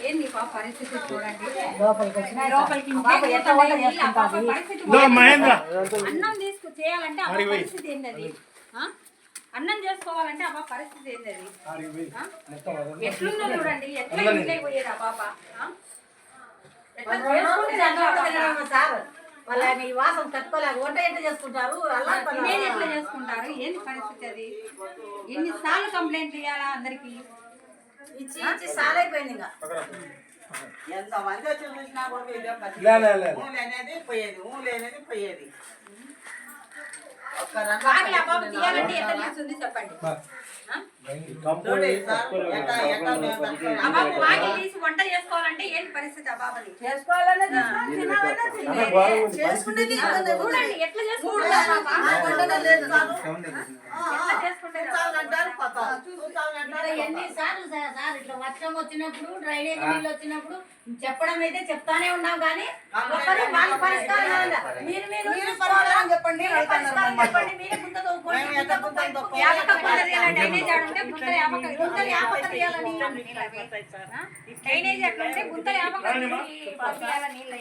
ఏంది పాప పరిస్థితి చూడండి. అన్నం తీసుకు చేయాలంటే ఆ పరిస్థితి ఏంది అది? అన్నం చేసుకోవాలంటే ఆ పరిస్థితి ఏంది అది? ఎట్లుందో చూడండి, ఎట్లా ఇంట్లో పోయేది ఆ పాప. వాళ్ళని వాసం తట్టుకోలేక వంట ఎట్లా చేసుకుంటారు, ఎట్లా చేసుకుంటారు, ఏంది పరిస్థితి అది? ఎన్నిసార్లు కంప్లైంట్ ఇవ్వాలా అందరికి? ఇచ్చి ఇచ్చి సాలైపోయింది. ఇంకా ఎంతమంది వచ్చి చూసినా కూడా ఊళ్ళనేది పోయేది, ఊళ్ళనేది పోయేది. తీయాలంటే ఎంత నిలుస్తుంది చెప్పండి. తీసి వంట చేసుకోవాలంటే ఏంటి పరిస్థితి? ఆ బాబని చేసుకోవాలనే చూడండి ఎట్లా చేసుకుంటారు. ఎన్నిసార్లు సార్ ఇట్లా వర్షం వచ్చినప్పుడు డ్రైనేజ్ నీళ్ళు వచ్చినప్పుడు చెప్పడం అయితే చెప్తానే ఉన్నాం, కానీ వాళ్ళ పరిష్కారం మీరు చెప్పండి, మీరే ముందు డ్రైనేజ్ ఎట్లా ఉంటే గుంతలు యాపక నీళ్ళు